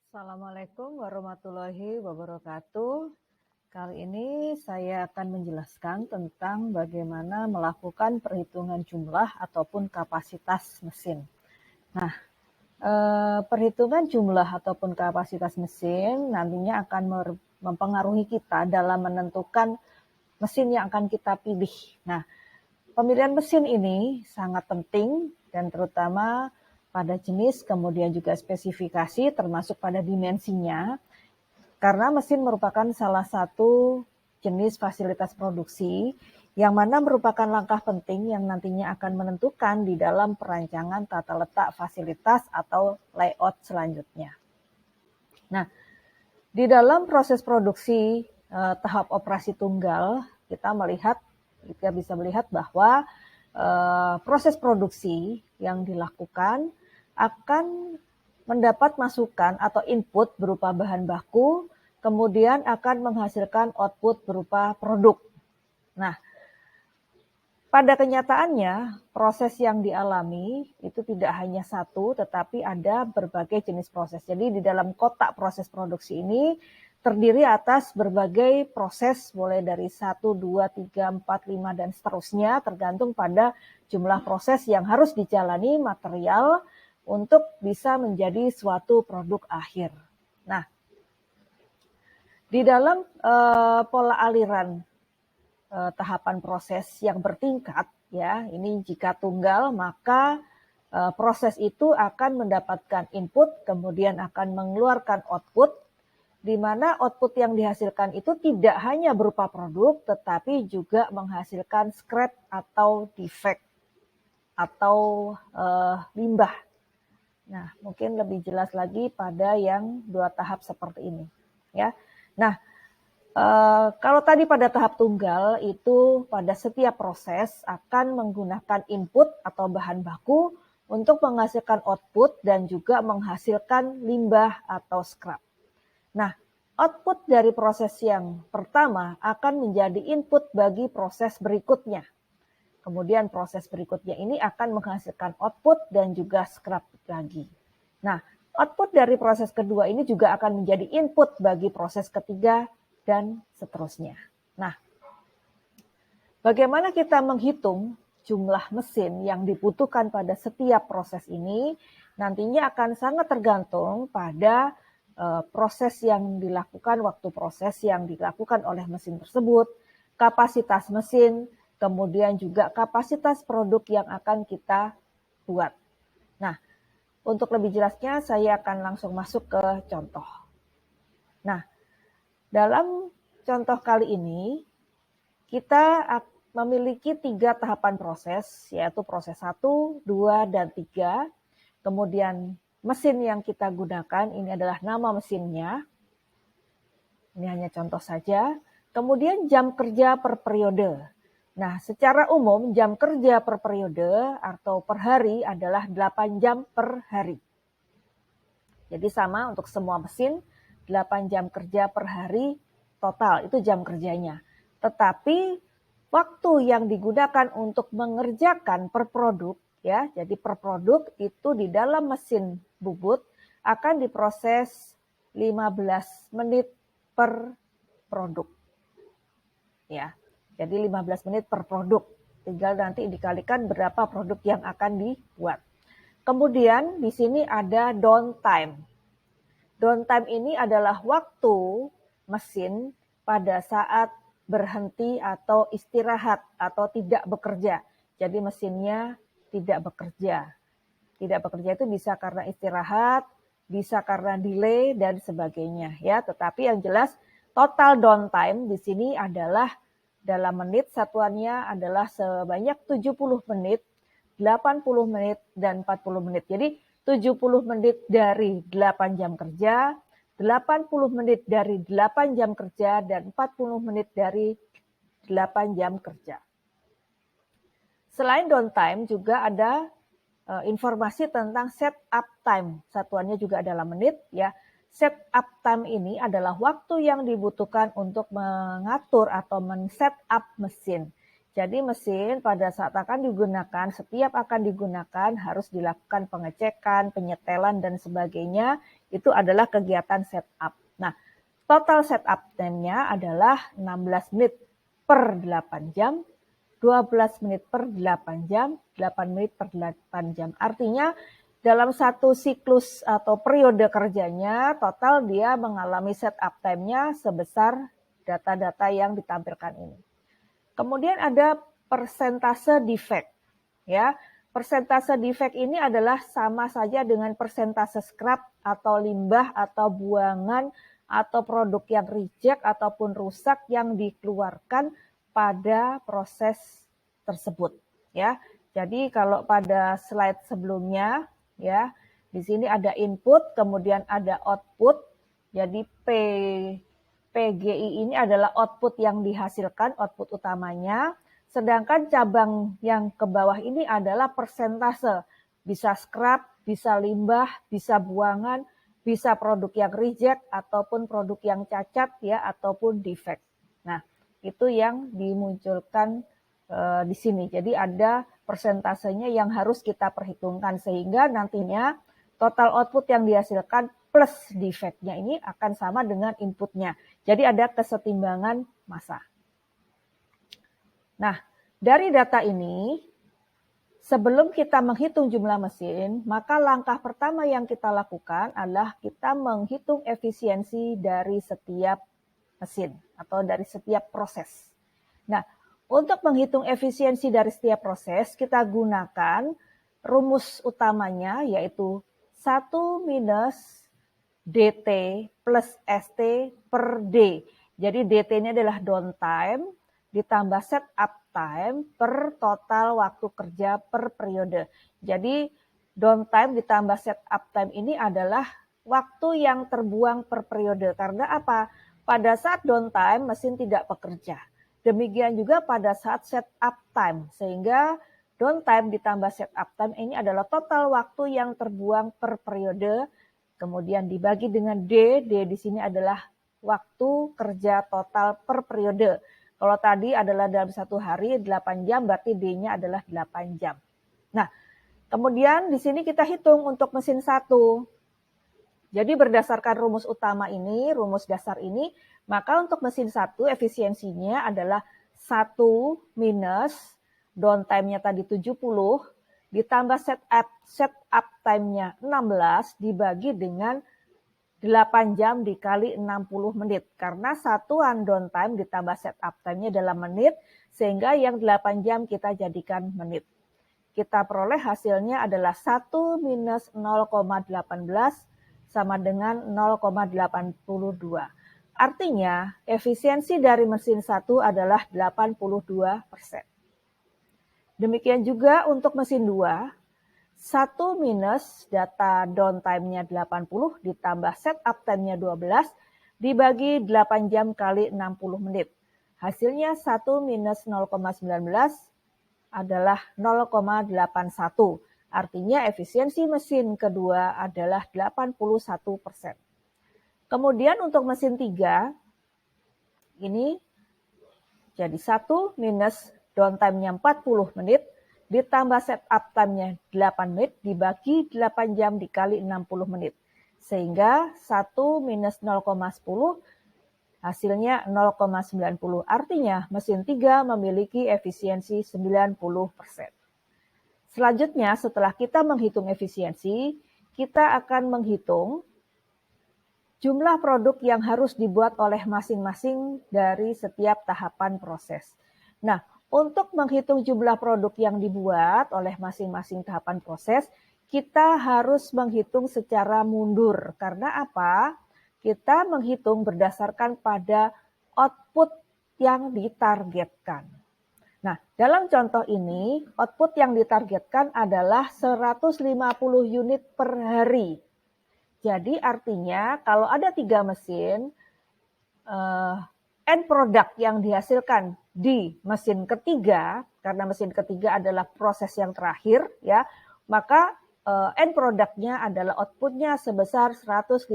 Assalamualaikum warahmatullahi wabarakatuh. Kali ini saya akan menjelaskan tentang bagaimana melakukan perhitungan jumlah ataupun kapasitas mesin. Nah, perhitungan jumlah ataupun kapasitas mesin nantinya akan mempengaruhi kita dalam menentukan mesin yang akan kita pilih. Nah, pemilihan mesin ini sangat penting dan terutama pada jenis, kemudian juga spesifikasi termasuk pada dimensinya, karena mesin merupakan salah satu jenis fasilitas produksi yang mana merupakan langkah penting yang nantinya akan menentukan di dalam perancangan tata letak fasilitas atau layout selanjutnya. Nah, di dalam proses produksi tahap operasi tunggal, kita bisa melihat bahwa proses produksi yang dilakukan akan mendapat masukan atau input berupa bahan baku, kemudian akan menghasilkan output berupa produk. Nah, pada kenyataannya, proses yang dialami itu tidak hanya satu, tetapi ada berbagai jenis proses. Jadi di dalam kotak proses produksi ini terdiri atas berbagai proses, mulai dari 1, 2, 3, 4, 5, dan seterusnya, tergantung pada jumlah proses yang harus dijalani material untuk bisa menjadi suatu produk akhir. Nah, di dalam pola aliran tahapan proses yang bertingkat, ya, ini jika tunggal maka proses itu akan mendapatkan input, kemudian akan mengeluarkan output, di mana output yang dihasilkan itu tidak hanya berupa produk, tetapi juga menghasilkan scrap atau defect atau limbah. Nah, mungkin lebih jelas lagi pada yang dua tahap seperti ini, ya. Nah, kalau tadi pada tahap tunggal itu pada setiap proses akan menggunakan input atau bahan baku untuk menghasilkan output dan juga menghasilkan limbah atau scrap. Nah, output dari proses yang pertama akan menjadi input bagi proses berikutnya. Kemudian proses berikutnya ini akan menghasilkan output dan juga scrap lagi. Nah, output dari proses kedua ini juga akan menjadi input bagi proses ketiga dan seterusnya. Nah, bagaimana kita menghitung jumlah mesin yang dibutuhkan pada setiap proses ini nantinya akan sangat tergantung pada proses yang dilakukan, waktu proses yang dilakukan oleh mesin tersebut, kapasitas mesin, kemudian juga kapasitas produk yang akan kita buat. Nah, untuk lebih jelasnya saya akan langsung masuk ke contoh. Nah, dalam contoh kali ini kita memiliki 3 tahapan proses, yaitu proses 1, 2, dan 3. Kemudian mesin yang kita gunakan, ini adalah nama mesinnya. Ini hanya contoh saja. Kemudian jam kerja per periode. Nah, secara umum jam kerja per periode atau per hari adalah 8 jam per hari. Jadi sama untuk semua mesin, 8 jam kerja per hari total, itu jam kerjanya. Tetapi waktu yang digunakan untuk mengerjakan per produk, ya, jadi per produk itu di dalam mesin bubut akan diproses 15 menit per produk. Ya, jadi 15 menit per produk. Tinggal nanti dikalikan berapa produk yang akan dibuat. Kemudian di sini ada downtime. Downtime ini adalah waktu mesin pada saat berhenti atau istirahat atau tidak bekerja. Jadi mesinnya tidak bekerja. Tidak bekerja itu bisa karena istirahat, bisa karena delay dan sebagainya, ya. Tetapi yang jelas total downtime di sini adalah dalam menit, satuannya adalah sebanyak 70 menit, 80 menit, dan 40 menit. Jadi 70 menit dari 8 jam kerja, 80 menit dari 8 jam kerja, dan 40 menit dari 8 jam kerja. Selain downtime juga ada informasi tentang setup time. Satuannya juga adalah menit, ya. Setup time ini adalah waktu yang dibutuhkan untuk mengatur atau men-setup mesin. Jadi mesin pada saat akan digunakan, setiap akan digunakan harus dilakukan pengecekan, penyetelan, dan sebagainya. Itu adalah kegiatan setup. Nah, total setup time-nya adalah 16 menit per 8 jam, 12 menit per 8 jam, 8 menit per 8 jam. Artinya dalam satu siklus atau periode kerjanya, total dia mengalami setup time-nya sebesar data-data yang ditampilkan ini. Kemudian ada persentase defect. Ya, persentase defect ini adalah sama saja dengan persentase scrap atau limbah atau buangan atau produk yang reject ataupun rusak yang dikeluarkan pada proses tersebut. Ya, jadi kalau pada slide sebelumnya, ya, di sini ada input, kemudian ada output. Jadi PGI ini adalah output yang dihasilkan, output utamanya. Sedangkan cabang yang ke bawah ini adalah persentase. Bisa scrap, bisa limbah, bisa buangan, bisa produk yang reject, ataupun produk yang cacat, ya, ataupun defect. Nah, itu yang dimunculkan di sini. Jadi ada persentasenya yang harus kita perhitungkan, sehingga nantinya total output yang dihasilkan plus defect-nya ini akan sama dengan inputnya. Jadi ada kesetimbangan massa. Nah, dari data ini, sebelum kita menghitung jumlah mesin, maka langkah pertama yang kita lakukan adalah kita menghitung efisiensi dari setiap mesin atau dari setiap proses. Nah, untuk menghitung efisiensi dari setiap proses, kita gunakan rumus utamanya, yaitu 1 minus DT plus ST per D. Jadi DT ini adalah downtime ditambah setup time per total waktu kerja per periode. Jadi downtime ditambah setup time ini adalah waktu yang terbuang per periode. Karena apa? Pada saat downtime mesin tidak bekerja. Demikian juga pada saat setup time. Sehingga downtime ditambah setup time ini adalah total waktu yang terbuang per periode. Kemudian dibagi dengan D di sini adalah waktu kerja total per periode. Kalau tadi adalah dalam satu hari 8 jam, berarti D-nya adalah 8 jam. Nah, kemudian di sini kita hitung untuk mesin 1. Jadi berdasarkan rumus utama ini, rumus dasar ini, maka untuk mesin 1 efisiensinya adalah 1 minus downtime-nya tadi 70, ditambah setup time-nya 16 dibagi dengan 8 jam dikali 60 menit. Karena satuan downtime ditambah setup time-nya dalam menit, sehingga yang 8 jam kita jadikan menit. Kita peroleh hasilnya adalah 1 minus 0,18 sama dengan 0,82. Artinya efisiensi dari mesin 1 adalah 82%. Demikian juga untuk mesin 2, 1 minus data downtime-nya 80 ditambah setup time-nya 12 dibagi 8 jam kali 60 menit. Hasilnya 1 minus 0,19 adalah 0,81. Artinya efisiensi mesin kedua adalah 81%. Kemudian untuk mesin 3, ini jadi 1 minus downtime-nya 40 menit, ditambah setup time-nya 8 menit, dibagi 8 jam dikali 60 menit. Sehingga 1 minus 0,10 hasilnya 0,90. Artinya mesin 3 memiliki efisiensi 90%. Selanjutnya setelah kita menghitung efisiensi, kita akan menghitung jumlah produk yang harus dibuat oleh masing-masing dari setiap tahapan proses. Nah, untuk menghitung jumlah produk yang dibuat oleh masing-masing tahapan proses, kita harus menghitung secara mundur. Karena apa? Kita menghitung berdasarkan pada output yang ditargetkan. Nah, dalam contoh ini, output yang ditargetkan adalah 150 unit per hari. Jadi artinya kalau ada 3 mesin, end product yang dihasilkan di mesin ketiga, karena mesin ketiga adalah proses yang terakhir, ya, maka end product-nya adalah output-nya sebesar 150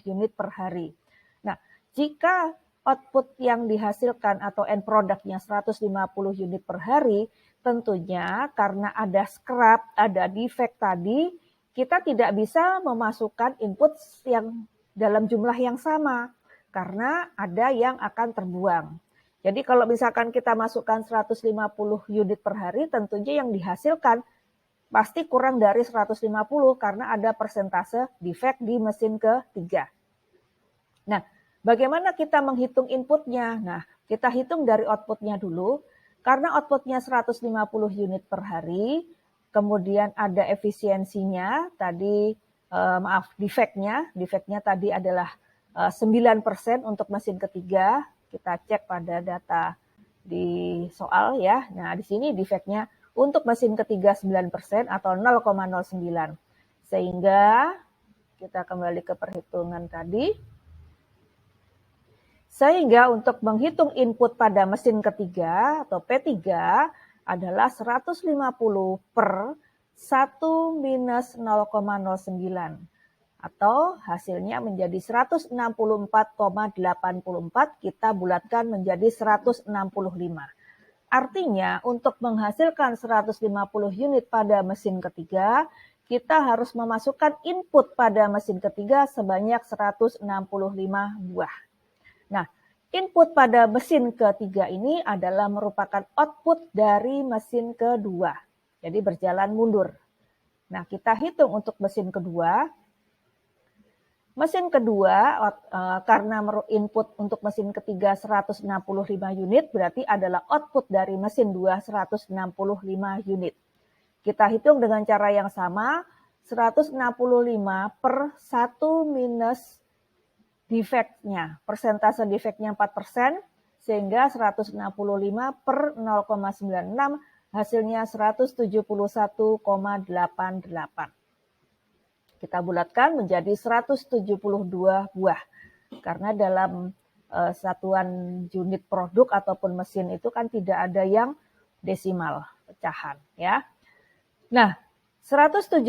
unit per hari. Nah, jika output yang dihasilkan atau end produknya 150 unit per hari, tentunya karena ada scrap, ada defect tadi, kita tidak bisa memasukkan input yang dalam jumlah yang sama, karena ada yang akan terbuang. Jadi kalau misalkan kita masukkan 150 unit per hari, tentunya yang dihasilkan pasti kurang dari 150 karena ada persentase defect di mesin ketiga. Nah, bagaimana kita menghitung inputnya? Nah, kita hitung dari outputnya dulu. Karena outputnya 150 unit per hari, kemudian ada efisiensinya, tadi defectnya tadi adalah 9% untuk mesin ketiga. Kita cek pada data di soal ya. Nah, di sini defectnya untuk mesin ketiga 9% atau 0,09. Sehingga kita kembali ke perhitungan tadi. Sehingga untuk menghitung input pada mesin ketiga atau P3 adalah 150 per 1 minus 0,09 atau hasilnya menjadi 164,84, kita bulatkan menjadi 165. Artinya untuk menghasilkan 150 unit pada mesin ketiga, kita harus memasukkan input pada mesin ketiga sebanyak 165 buah. Nah, input pada mesin ketiga ini adalah merupakan output dari mesin kedua. Jadi berjalan mundur. Nah, kita hitung untuk mesin kedua. Mesin kedua, karena input untuk mesin ketiga 165 unit, berarti adalah output dari mesin 2 165 unit. Kita hitung dengan cara yang sama, 165 per 1 minus defectnya, persentase defectnya 4%, sehingga 165 per 0,96 hasilnya 171,88. Kita bulatkan menjadi 172 buah, karena dalam satuan unit produk ataupun mesin itu kan tidak ada yang desimal, pecahan ya. Nah, 172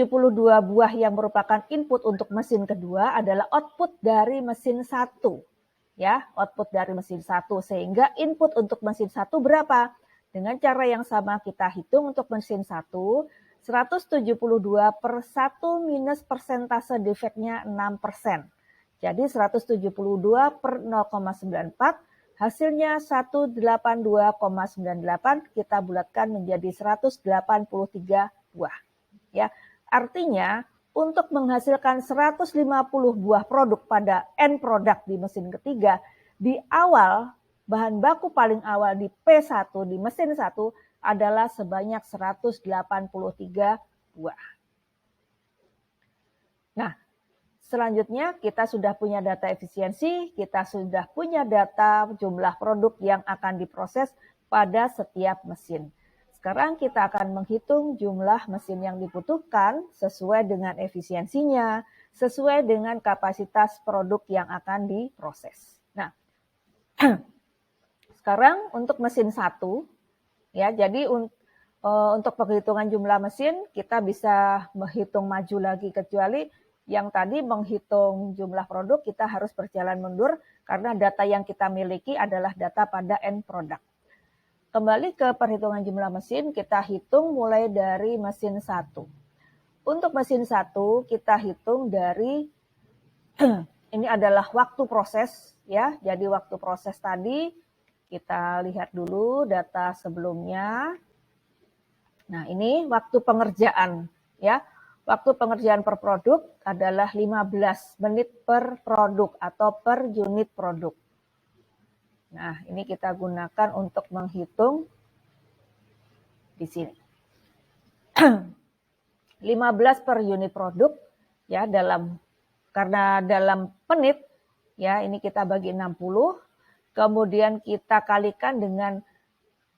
buah yang merupakan input untuk mesin kedua adalah output dari mesin satu. Ya, output dari mesin satu. Sehingga input untuk mesin satu berapa? Dengan cara yang sama kita hitung untuk mesin satu, 172 per 1 minus persentase defectnya 6%. Jadi 172 per 0,94, hasilnya 182,98, kita bulatkan menjadi 183 buah. Ya, artinya untuk menghasilkan 150 buah produk pada end product di mesin ketiga, di awal bahan baku paling awal di P1 di mesin 1 adalah sebanyak 183 buah. Nah, selanjutnya kita sudah punya data efisiensi, kita sudah punya data jumlah produk yang akan diproses pada setiap mesin. Sekarang kita akan menghitung jumlah mesin yang dibutuhkan sesuai dengan efisiensinya, sesuai dengan kapasitas produk yang akan diproses. Nah, sekarang untuk mesin 1, ya, jadi untuk penghitungan jumlah mesin kita bisa menghitung maju lagi, kecuali yang tadi menghitung jumlah produk kita harus berjalan mundur karena data yang kita miliki adalah data pada end product. Kembali ke perhitungan jumlah mesin, kita hitung mulai dari mesin 1. Untuk mesin 1 kita hitung dari ini adalah waktu proses ya. Jadi waktu proses tadi kita lihat dulu data sebelumnya. Nah, ini waktu pengerjaan ya. Waktu pengerjaan per produk adalah 15 menit per produk atau per unit produk. Nah, ini kita gunakan untuk menghitung di sini. 15 per unit produk ya, karena dalam menit ya, ini kita bagi 60. Kemudian kita kalikan dengan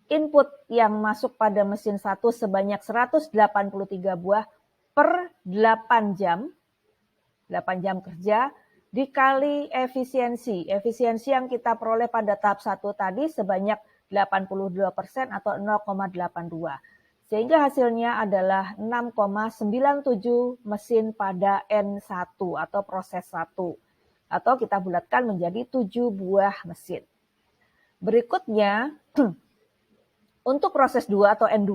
input yang masuk pada mesin 1 sebanyak 183 buah per 8 jam. 8 jam kerja dikali efisiensi. Efisiensi yang kita peroleh pada tahap 1 tadi sebanyak 82% atau 0,82. Sehingga hasilnya adalah 6,97 mesin pada N1 atau proses 1. atau kita bulatkan menjadi 7 buah mesin. Berikutnya, untuk proses 2 atau N2,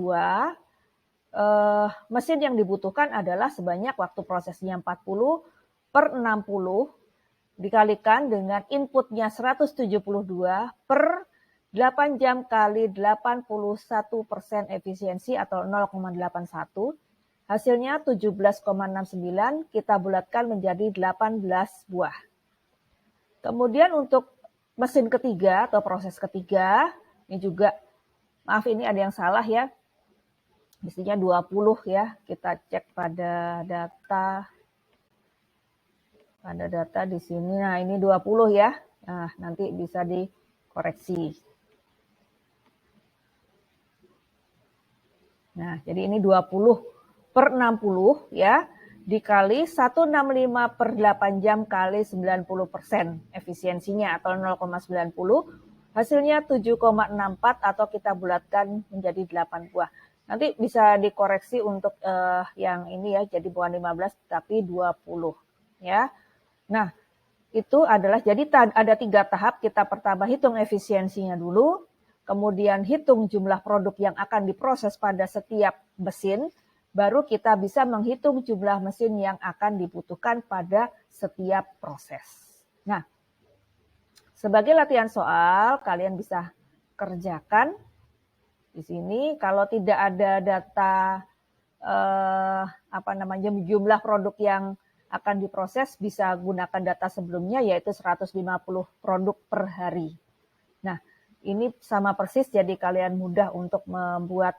mesin yang dibutuhkan adalah sebanyak waktu prosesnya 40/60 dikalikan dengan inputnya 172 per 8 jam kali 81% efisiensi atau 0,81. Hasilnya 17,69, kita bulatkan menjadi 18 buah. Kemudian untuk mesin ketiga atau proses ketiga, ini juga, maaf ini ada yang salah ya, mestinya 20 ya, kita cek pada data di sini. Nah, ini 20 ya. Nah, nanti bisa dikoreksi. Nah, jadi ini 20/60 ya, dikali 165/8 jam kali 90% efisiensinya atau 0,90. Hasilnya 7,64 atau kita bulatkan menjadi 8 buah. Nanti bisa dikoreksi untuk yang ini ya, jadi bukan 15 tapi 20 ya. Nah, itu adalah, jadi ada 3 tahap. Kita pertama hitung efisiensinya dulu, kemudian hitung jumlah produk yang akan diproses pada setiap mesin, baru kita bisa menghitung jumlah mesin yang akan dibutuhkan pada setiap proses. Nah, sebagai latihan soal, kalian bisa kerjakan di sini. Kalau tidak ada data jumlah produk yang akan diproses, bisa gunakan data sebelumnya yaitu 150 produk per hari. Nah, ini sama persis, jadi kalian mudah untuk membuat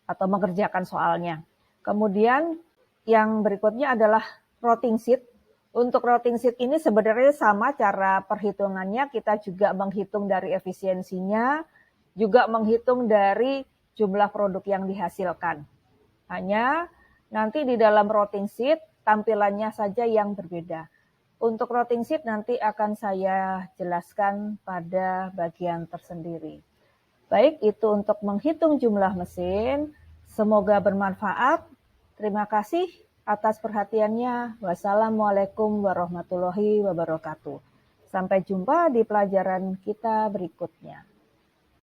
atau mengerjakan soalnya. Kemudian yang berikutnya adalah routing sheet. Untuk routing sheet ini sebenarnya sama cara perhitungannya, kita juga menghitung dari efisiensinya, juga menghitung dari jumlah produk yang dihasilkan. Hanya nanti di dalam routing sheet tampilannya saja yang berbeda. Untuk routing sheet nanti akan saya jelaskan pada bagian tersendiri. Baik, itu untuk menghitung jumlah mesin. Semoga bermanfaat. Terima kasih atas perhatiannya. Wassalamualaikum warahmatullahi wabarakatuh. Sampai jumpa di pelajaran kita berikutnya.